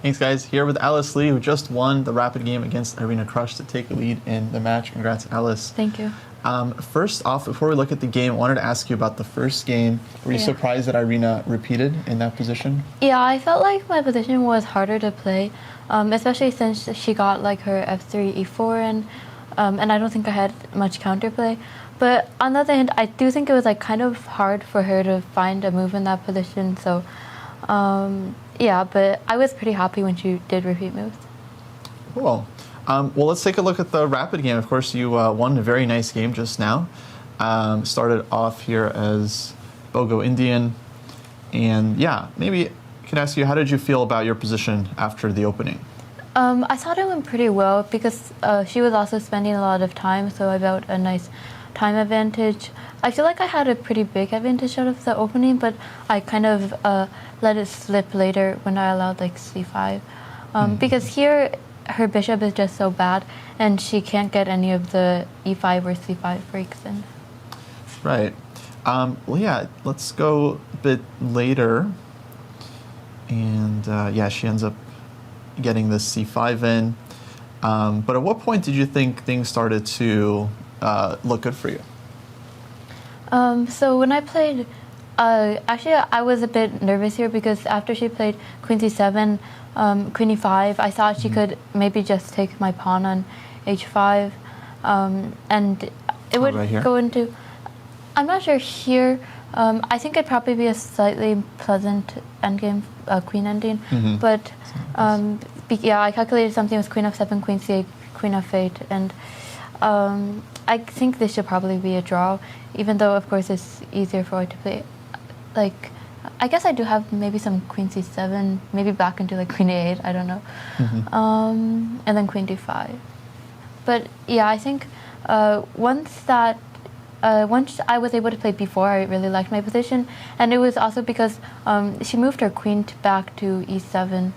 Thanks, guys. Here with Alice Lee, who just won the rapid game against Irina Krush to take the lead in the match. Congrats, Alice. Thank you. First off, before we look at the game, I wanted to ask you about the first game. Were you surprised that Irina repeated in that position? Yeah, I felt like my position was harder to play, especially since she got like her f3, e4 in, and I don't think I had much counterplay. But on the other hand, I do think it was like kind of hard for her to find a move in that position. So, yeah, but I was pretty happy when she did repeat moves. Cool. Well, let's take a look at the rapid game. Of course, you won a very nice game just now. Started off here as Bogo Indian. And yeah, maybe I could ask you, how did you feel about your position after the opening? I thought it went pretty well because she was also spending a lot of time, so I felt a nice time advantage. I feel like I had a pretty big advantage out of the opening, but I kind of let it slip later when I allowed like c5. Because here, her bishop is just so bad, and she can't get any of the e5 or c5 breaks in. Right. Well, yeah, let's go a bit later. And yeah, she ends up getting this c5 in. But at what point did you think things started to look good for you? So when I played, actually I was a bit nervous here because after she played queen c7, queen e5, I thought she could maybe just take my pawn on h5, and it would go into, I'm not sure here, I think it'd probably be a slightly pleasant endgame, queen ending, but yeah, I calculated something with queen f7, queen c8, queen f8, and I think this should probably be a draw, even though of course it's easier for her to play. Like, I guess I do have maybe some queen c7, maybe back into like queen a8, I don't know, and then queen d5. But yeah, I think once I was able to play b4, I really liked my position, and it was also because she moved her queen back to e7,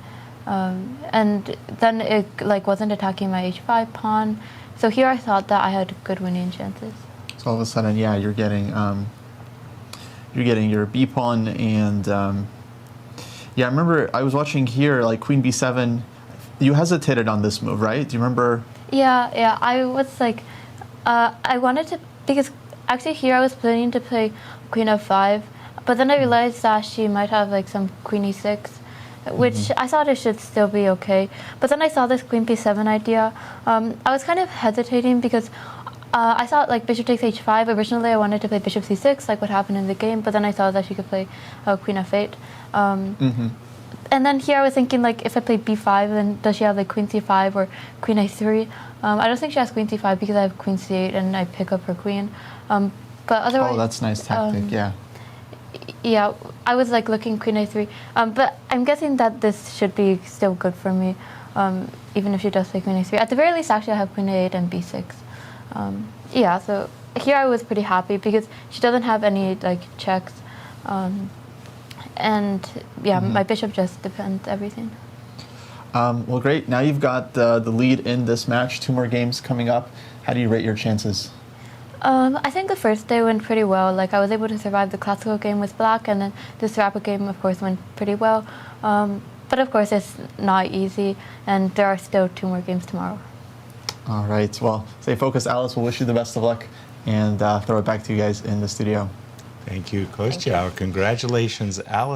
and then it like wasn't attacking my h5 pawn. So here I thought that I had good winning chances. So all of a sudden, yeah, you're getting your b pawn, and yeah, I remember I was watching here, like queen b7. You hesitated on this move, right? Do you remember? Yeah, I was like, I wanted to, because actually here I was planning to play queen f5, but then I realized that she might have like some queen e6, which I thought it should still be okay. But then I saw this queen b7 idea. I was kind of hesitating because I thought like bishop takes h5. Originally I wanted to play bishop c6, like what happened in the game, but then I saw that she could play queen f8. And then here I was thinking, like, if I play b5, then does she have like queen c5 or queen a3? I don't think she has queen c5 because I have queen c8 and I pick up her queen. But otherwise, oh, that's a nice tactic. Yeah. Yeah, I was like looking queen a3, but I'm guessing that this should be still good for me, even if she does play queen a3. At the very least, actually, I have queen a8 and b6. Yeah, so here I was pretty happy because she doesn't have any like checks, and yeah, my bishop just defends everything. Well, great. Now you've got the lead in this match. 2 more games coming up. How do you rate your chances? I think the first day went pretty well. Like, I was able to survive the classical game with black, and then this rapid game, of course, went pretty well. But of course, it's not easy, and there are still 2 more games tomorrow. All right. Well, stay focused, Alice. We'll wish you the best of luck, and throw it back to you guys in the studio. Thank you, Kostya. Congratulations, Alice.